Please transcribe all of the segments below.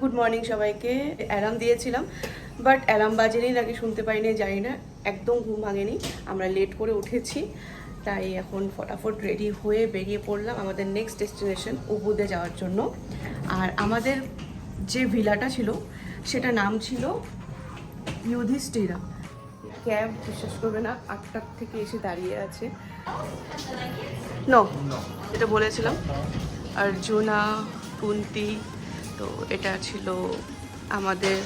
Good morning সবাইকে। Alarm দিয়েছিলাম but alarm বাজেনি নাকি শুনতে পাইনি জানি না, একদম ঘুম ভাঙেনি। আমরা লেট করে উঠেছি, তাই এখন ফটাফট রেডি হয়ে বেরিয়ে পড়লাম আমাদের নেক্সট ডেস্টিনেশন উবুদে যাওয়ার জন্য। আর আমাদের যে ভিলাটা ছিল সেটা নাম ছিল ইউধিষ্ঠিরা। ক্যাব বিশ্বাস করবে না 8টার থেকে এসে দাঁড়িয়ে আছে। যেটা বলেছিলাম অর্জুনা, কুন্তি, তো এটা ছিল আমাদের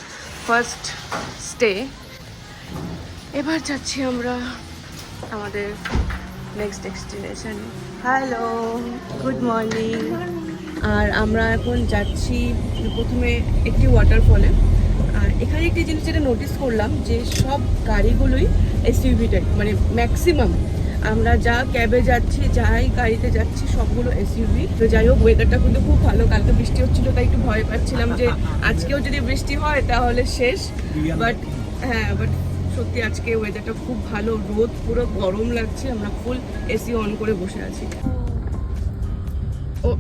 ফার্স্ট স্টে। এবার যাচ্ছি আমরা আমাদের next destination. Hello, good morning. আর আমরা এখন যাচ্ছি প্রথমে একটি ওয়াটারফলে। আর এখানে একটি জিনিস যেটা নোটিস করলাম যে সব গাড়িগুলোই এসইউভি টাইপ, মানে ম্যাক্সিমাম আমরা যা ক্যাবে যাচ্ছি, যাই গাড়িতে যাচ্ছি সবগুলো এসইউভি। তো যাই হোক, ওয়েদারটা কিন্তু খুব ভালো। কালকে বৃষ্টি হচ্ছিল তাই একটু ভয় পাচ্ছিলাম যে আজকেও যদি বৃষ্টি হয় তাহলে শেষ। বাট সত্যি আজকে ওয়েদারটা খুব ভালো, রোদ পুরো গরম লাগছে। আমরা ফুল এসি অন করে বসে আছি।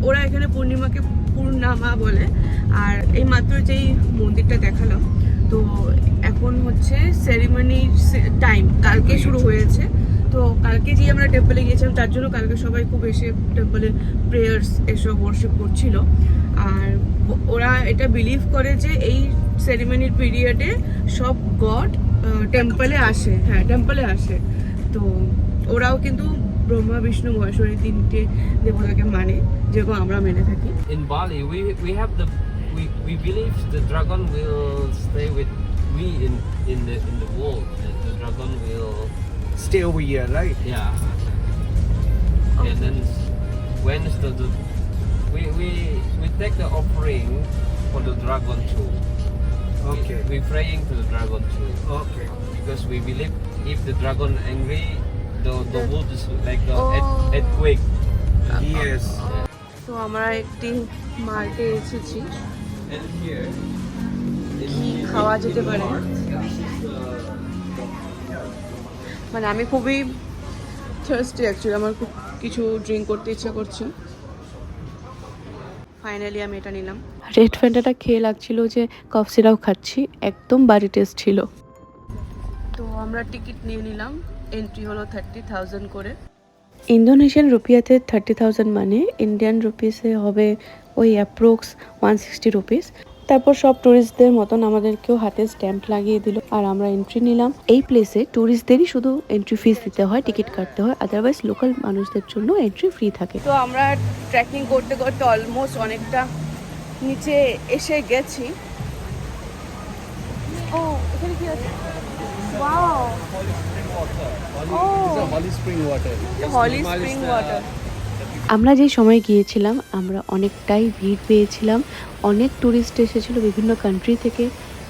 ওরা এখানে পূর্ণিমাকে পূর্ণামা বলে। আর এই মাত্র যেই মন্দিরটা দেখালাম, তো এখন হচ্ছে সেরিমনির টাইম, কালকে শুরু হয়েছে। তো কালকে যে আমরা টেম্পলে গিয়েছিলাম তার জন্য কালকে সবাই খুব এসে টেম্পলে প্রেয়ার্স এসব ওয়ার্শিপ করছিল। আর ওরা এটা বিলিভ করে যে এই সেরিমনির পিরিয়ডে সব গড টেম্পলে আসে। হ্যাঁ, টেম্পলে আসে। তো ওরাও কিন্তু ব্রহ্মা, বিষ্ণু, মহেশ্বরী তিনটে দেবতাকে মানে, যেরকম আমরা মেনে থাকি। In Bali, we have we believe the dragon will stay with we in the world. The dragon will stay over here, right? yeah. Okay. And then when is the we take the offering for the dragon too. Okay. We praying to the dragon too. Okay. Because we believe if the dragon angry, the world is like a Oh. earthquake. Yes. তো আমরা একটি মার্টে এসেছি, And here কি খাওয়া যেতে পারে। মানে আমি খুবই থার্স্টি অ্যাকচুয়ালি, আমার খুব কিছু ড্রিঙ্ক করতে ইচ্ছা করছে। ফাইনালি আমি এটা নিলাম। রেড ফ্যান্টাটা খেয়ে লাগছিল যে কফ সিরাপ খাচ্ছি, একদম বাড়ি টেস্ট ছিল। তো আমরা টিকিট নিয়ে নিলাম, এন্ট্রি হলো 30,000 করে। ইন্দোনেশিয়ান রুপিয়াতে 30,000 মানে ইন্ডিয়ান রুপিসে হবে ওই অ্যাপ্রক্স 160 রুপিস। তারপর সব ট্যুরিস্টদের মতন আমাদেরকেও হাতে স্ট্যাম্প লাগিয়ে দিল আর আমরা এন্ট্রি নিলাম। এই প্লেসে ট্যুরিস্টদেরই শুধু এন্ট্রি ফিস দিতে হয়, টিকিট কাটতে হয়, আদারওয়াইজ লোকাল মানুষদের জন্য এন্ট্রি ফ্রি থাকে। তো আমরা ট্রেকিং করতে করতে অলমোস্ট অনেকটা নিচে এসে গেছি। ও এখানে কি আছে? Wow, Holly spring water. হলি স্প্রিং ওয়াটার। আমরা যেই সময় গিয়েছিলাম আমরা অনেকটাই ভিড় পেয়েছিলাম, অনেক ট্যুরিস্ট এসেছিল বিভিন্ন কান্ট্রি থেকে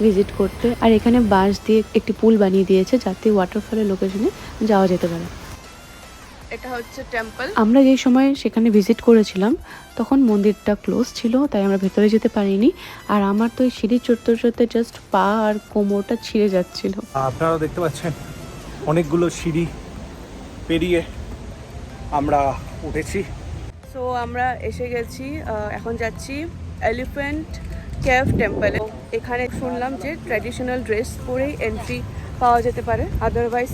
ভিজিট করতে। আর এখানে বাঁশ দিয়ে একটি পুল বানিয়ে দিয়েছে যাতে ওয়াটারফলের লোকেশনে যাওয়া যেতে পারে। এটা হচ্ছে টেম্পল। আমরা যেই সময় সেখানে ভিজিট করেছিলাম তখন মন্দিরটা ক্লোজ ছিল, তাই আমরা ভেতরে যেতে পারিনি। আর আমার তো এই সিঁড়ি চড়তে চড়তে জাস্ট পা আর কোমরটা ছিঁড়ে যাচ্ছিল। আপনারা দেখতে পাচ্ছেন অনেকগুলো সিঁড়ি পেরিয়ে আমরা উঠেছি। সো আমরা এসে গেছি, এখন যাচ্ছি এলিফ্যান্ট কেভ টেম্পলে। এখানে শুনলাম যে ট্র্যাডিশনাল ড্রেস পরেই এন্ট্রি পাওয়া যেতে পারে, আদারওয়াইজ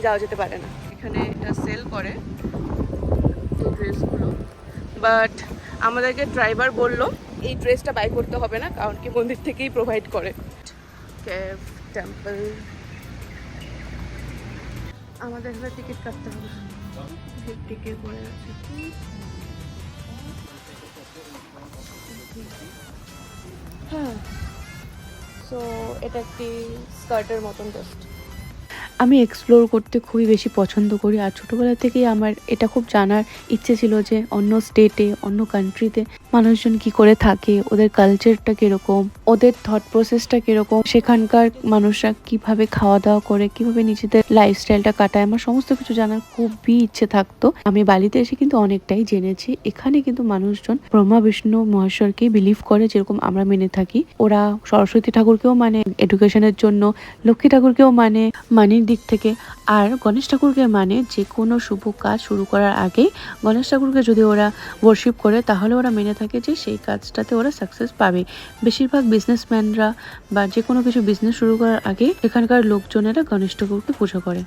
যাওয়া যেতে পারে না। এখানে এটা সেল করে এই ড্রেসগুলো, বাট আমাদেরকে ড্রাইভার বললো এই ড্রেসটা বাই করতে হবে না, কারণ কি মন্দির থেকেই প্রোভাইড করে। কেভ টেম্পল, আমাদের এখানে টিকিট কাটতে হবে। টিকিট পড়ে আছে। হ্যাঁ, সো এটা একটি স্কার্টের মতন জাস্ট। আমি এক্সপ্লোর করতে খুবই বেশি পছন্দ করি আর ছোটোবেলা থেকেই আমার এটা খুব জানার ইচ্ছে ছিল যে অন্য স্টেটে, অন্য কান্ট্রিতে মানুষজন কি করে থাকে, ওদের কালচারটা কীরকম, ওদের থট প্রসেসটা কীরকম, সেখানকার মানুষরা কিভাবে খাওয়া দাওয়া করে, কিভাবে নিজেদের লাইফস্টাইলটা কাটায়, আমার সমস্ত কিছু জানার খুবই ইচ্ছে থাকতো। আমি বালিতে এসে কিন্তু অনেকটাই জেনেছি। এখানে কিন্তু মানুষজন ব্রহ্মা, বিষ্ণু, মহেশ্বরকেই বিলিভ করে, যেরকম আমরা মেনে থাকি। ওরা সরস্বতী ঠাকুরকেও মানে এডুকেশনের জন্য, লক্ষ্মী ঠাকুরকেও মানে মানির প্রশাসনিক দিক থেকে। আর গণেশ ঠাকুরকে মানে যে কোনো শুভ কাজ শুরু করার আগে গণেশ ঠাকুরকে যদি ওরা ওয়ার্শিপ করে তাহলে ওরা মেনে থাকে যে সেই কাজটাতে ওরা সাকসেস পাবে। বেশিরভাগ বিজনেসম্যানরা বা যে কোনো কিছু বিজনেস শুরু করার আগে এখানকার লোকজনেরা গণেশ ঠাকুরকে পুজো করে।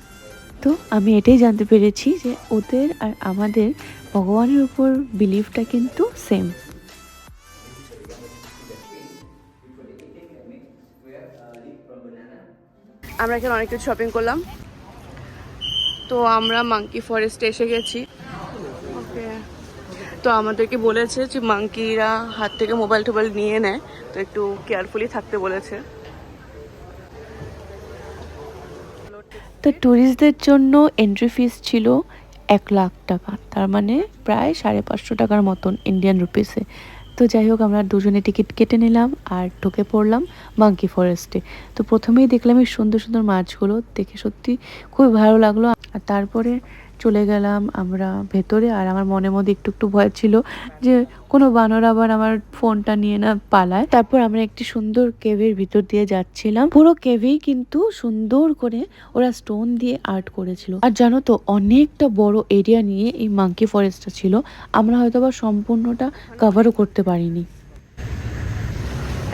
তো আমি এটাই জানতে পেরেছি যে ওদের আর আমাদের ভগবানের উপর বিলিফটা কিন্তু সেম। আমরা এখানে অনেক কিছু শপিং করলাম, তো আমরা মাঙ্কি ফরেস্টে এসে গেছি। ওকে, তো আমাদেরকে বলেছে যে মাঙ্কিরা হাত থেকে মোবাইল টোবাইল নিয়ে নেয়, তো একটু কেয়ারফুলি থাকতে বলেছে। তো ট্যুরিস্টদের জন্য এন্ট্রি ফিস ছিল 1,00,000 টাকা, তার মানে প্রায় 550 টাকার মতন ইন্ডিয়ান রুপিসে। তো যাই হোক, আমরা দুজনে টিকিট কেটে নিলাম আর ঢুকে পড়লাম মাঙ্কি ফরেস্টে। তো প্রথমেই দেখলাম এই সুন্দর সুন্দর মাছগুলো, দেখে সত্যি খুবই ভালো লাগলো। আর তারপরে চলে গেলাম আমরা ভেতরে। আর আমার মনের মধ্যে একটু একটু ভয় ছিল যে কোনো বানর আবার আমার ফোনটা নিয়ে না পালায়। তারপর আমরা একটি সুন্দর কেভের ভিতর দিয়ে যাচ্ছিলাম। পুরো কেভেই কিন্তু সুন্দর করে ওরা স্টোন দিয়ে আর্ট করেছিল। আর জানো তো, অনেকটা বড় এরিয়া নিয়ে এই মাঙ্কি ফরেস্টটা ছিল। আমরা হয়তো বা সম্পূর্ণটা কভারও করতে পারিনি।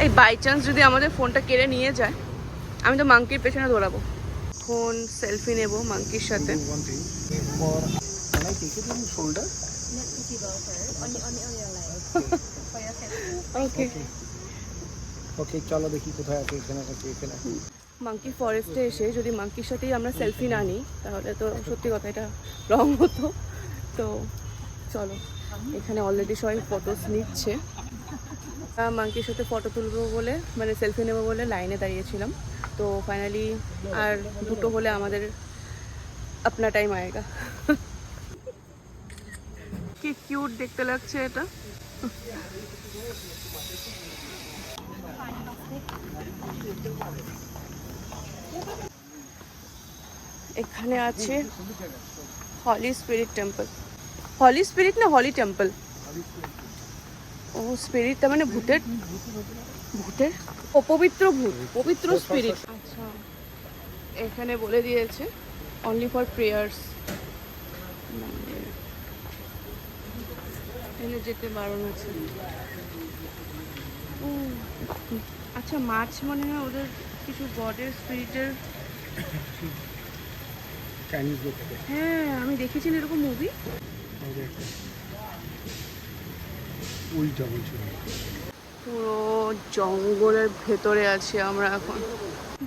এই বাই চান্স যদি আমাদের ফোনটা কেড়ে নিয়ে যায়, আমি তো মাঙ্কির পেছনে দৌড়াবো। ফোন সেলফি নেব মাঙ্কির সাথে। ওকে ওকে, চলো দেখি কোথায় আছে। এখানে মাঙ্কি ফরেস্টে এসে যদি মাঙ্কির সাথেই আমরা সেলফি না নিই তাহলে তো সত্যি কথা এটা রং হতো। তো চলো, এখানে অলরেডি সবাই ফটোস নিচ্ছে। মাঙ্কির সাথে ফটো তুলবো বলে, মানে সেলফি নেবো বলে লাইনে দাঁড়িয়েছিলাম। তো ফাইনালি আর দুটো হলে আমাদের আপনা টাইম আয়েগা। কি কিউট দেখতে লাগছে এটা। এখানে আছে হলি স্পিরিট টেম্পল। হলি স্পিরিট না হলি টেম্পল? ও স্পিরিট তার মানে ভূতের, ভূতের ও পবিত্র ভূত, পবিত্র স্পিরিট। আচ্ছা, এখানে বলে দিয়েছে অনলি ফর প্রেয়ার্স, এখানে যেতে বারণ আছে। ও আচ্ছা, মাছ মনে হয় ওদের কিছু গডের স্পিরিটের। হ্যাঁ, আমি দেখেছি এরকম মুভি। পুরো জঙ্গলের ভেতরে আছি আমরা এখন।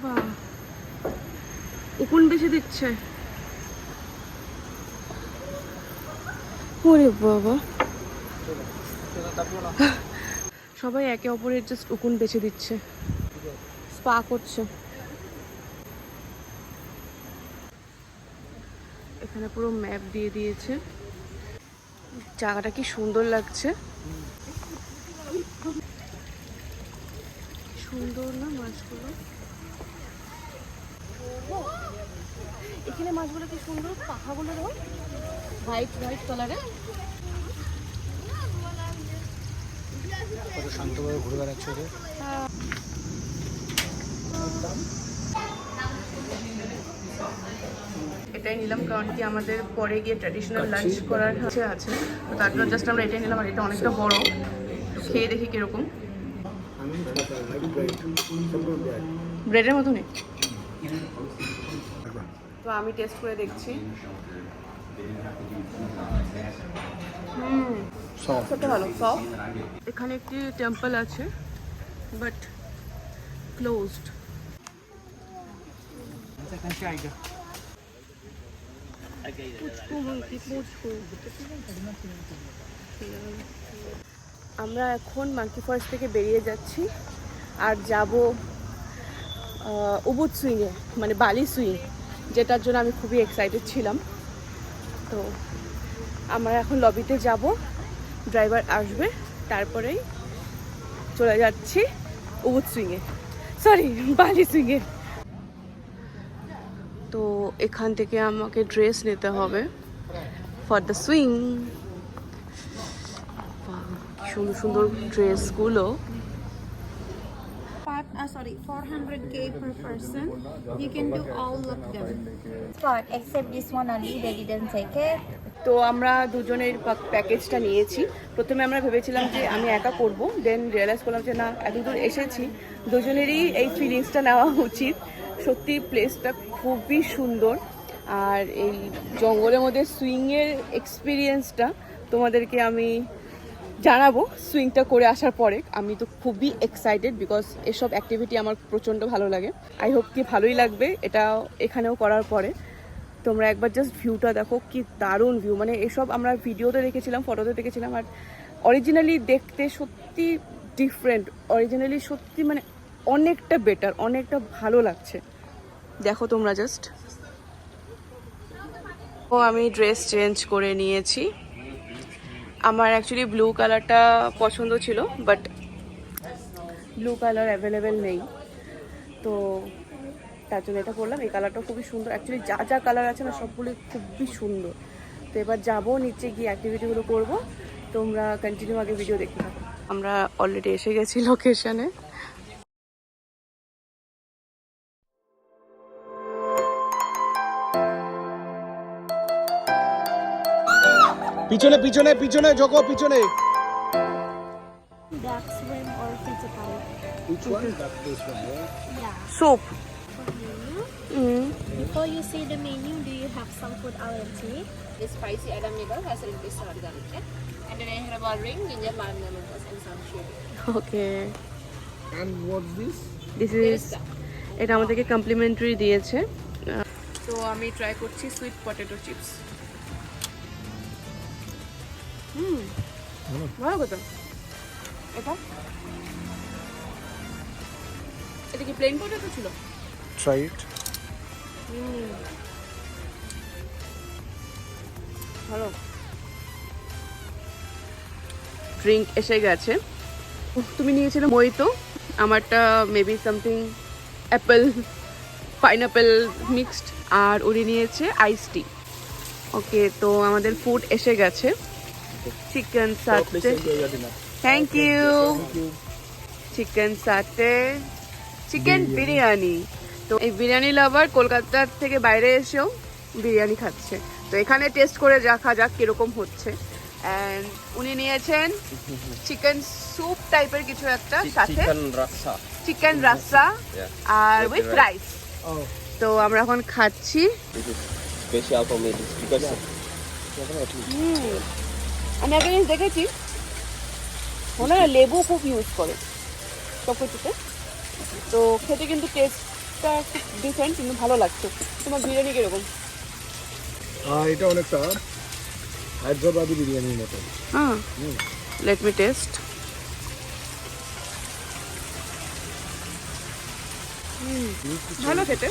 বাহ, উকুন বেশি দিচ্ছে। ওরে বাবা, সবাই একে অপরের জাস্ট উকুন বেছে দিচ্ছে, স্পা করছে। এখানে পুরো ম্যাপ দিয়ে দিয়েছে। জায়গাটা কি সুন্দর লাগছে, সুন্দর না মাছগুলো। এখানে মাছগুলো কি সুন্দর, পাখাগুলো দেখো হোয়াইট হোয়াইট কালারের। কত শান্তভাবে ঘুরে বেড়াচ্ছে ওদের। এটাই নিলাম কারণ কি আমাদের পরে গিয়ে ট্র্যাডিশনাল লাঞ্চ করার ইচ্ছে আছে, তো তার জন্য জাস্ট আমরা এটাই নিলাম। আর এটা অনেকটা বড়, খেয়ে দেখি কিরকম। ব্রেডের মতনই। তো আমি টেস্ট করে দেখছি। সবটা ভালো, সব। এখানে একটি টেম্পল আছে বাট ক্লোজড। আমরা এখন মাঙ্কি ফরেস্ট থেকে বেরিয়ে যাচ্ছি আর যাব উবুদ সুইংয়ে, মানে বালি সুইং, যেটার জন্য আমি খুবই এক্সাইটেড ছিলাম। তো আমরা এখন লবিতে যাব, ড্রাইভার আসবে, তারপরেই চলে যাচ্ছি উবুদ সুইংয়ে, সরি বালি সুইংয়ে। তো এখান থেকে আমাকে ড্রেস নিতে হবে ফর দ্য সুইং। সুন্দর সুন্দর ড্রেসগুলো। 400k per person. You can do all of them. Spot, except this one only, they didn't take it. তো আমরা দুজনের প্যাকেজটা নিয়েছি। প্রথমে আমরা ভেবেছিলাম যে আমি একা করব, দেন রিয়েলাইজ করলাম যে না, এতদূর এসেছি দুজনেরই এই ফিলিংসটা নেওয়া উচিত। সত্যি প্লেসটা খুবই সুন্দর, আর এই জঙ্গলের মধ্যে সুইংয়ের এক্সপিরিয়েন্সটা তোমাদেরকে আমি জানাবো সুইংটা করে আসার পরে। আমি তো খুবই এক্সাইটেড বিকজ এসব অ্যাক্টিভিটি আমার প্রচণ্ড ভালো লাগে। আই হোপ কি ভালোই লাগবে এটা এখানেও করার পরে। তোমরা একবার জাস্ট ভিউটা দেখো, কি দারুণ ভিউ। মানে এসব আমরা ভিডিওতে দেখেছিলাম, ফটোতে দেখেছিলাম, আর অরিজিনালি দেখতে সত্যি ডিফারেন্ট। অরিজিনালি সত্যি মানে অনেকটা বেটার, অনেকটা ভালো লাগছে। দেখো তোমরা জাস্ট। ও আমি ড্রেস চেঞ্জ করে নিয়েছি। আমার অ্যাকচুয়ালি ব্লু কালারটা পছন্দ ছিল, বাট ব্লু কালার অ্যাভেলেবেল নেই, তো তার জন্য এটা করলাম। এই কালারটা খুবই সুন্দর। অ্যাকচুয়ালি যা যা কালার আছে না সবগুলো খুবই সুন্দর। তো এবার যাবো নিচে গিয়ে অ্যাক্টিভিটিগুলো করব। তোমরা কন্টিনিউ আগে ভিডিও দেখতে থাকো। আমরা অলরেডি এসে গেছি লোকেশনে। পিছনে পিছনে পিছনে জগো, পিছনে। Duck swim or physical? Which one? This one, yeah. Yeah. Soup. Before you see the menu, do you have some food allergy? The spicy Adam noodle has a little sour garlic, yeah? And then I have a ring, ginger, lime, lemon, and some chili. Okay, And what's this? This is, এটা আমাদেরকে complimentary দিয়েছে। তো আমি try করছি sweet potato chips. ভালো কথা। এটা এটা কি প্লেন পটেটো ছিল? Try it. ভালো। ড্রিঙ্ক এসে গেছে। তুমি নিয়েছিলে মইতো, আমারটা maybe something apple pineapple mixed, আর উনি নিয়েছে আইস টি। ওকে, তো আমাদের ফুড এসে গেছে। Chicken satay, thank you. Chicken satay, chicken biryani. তো এই বিরিয়ানি লাভার কলকাতার থেকে বাইরে এসেও বিরিয়ানি খাচ্ছে, তো এখানে টেস্ট করে দেখা যাক কিরকম হচ্ছে। অ্যান্ড উনি নিয়েছেন চিকেন স্যুপ টাইপের কিছু একটা, সাথে চিকেন রাসা আর উইথ রাইস। Oh. তো আমরা এখন খাচ্ছি। This is special for me because আমি আগে জিনিস দেখেছি, ওনারা লেবু খুব ইউজ করে সব কিছুতে, তো খেতে কিন্তু টেস্টটা খুব ডিফারেন্ট, কিন্তু ভালো লাগছে। তোমার বিরিয়ানি কিরকম? এটা অনেকটা হায়দ্রাবাদি বিরিয়ানির মতো। হ্যাঁ, লেট মি টেস্ট। ভালো খেতে।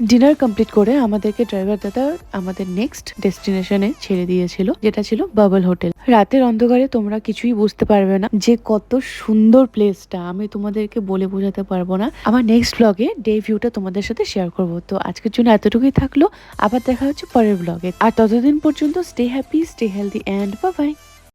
ডিনার কমপ্লিট করে আমাদেরকে ড্রাইভার দাদা আমাদের নেক্সট ডেস্টিনেশনে ছেড়ে দিয়েছিল, যেটা ছিল বাবল হোটেল। রাতের অন্ধকারে তোমরা কিছুই বুঝতে পারবে না যে কত সুন্দর প্লেসটা, আমি তোমাদেরকে বলে বোঝাতে পারবো না। আমার নেক্সট ব্লগে ডে ভিউটা তোমাদের সাথে শেয়ার করব। তো আজকের জন্য এতটুকুই থাকলো, আবার দেখা হচ্ছে পরের ব্লগে। আর ততদিন পর্যন্ত stay happy, stay healthy and bye bye.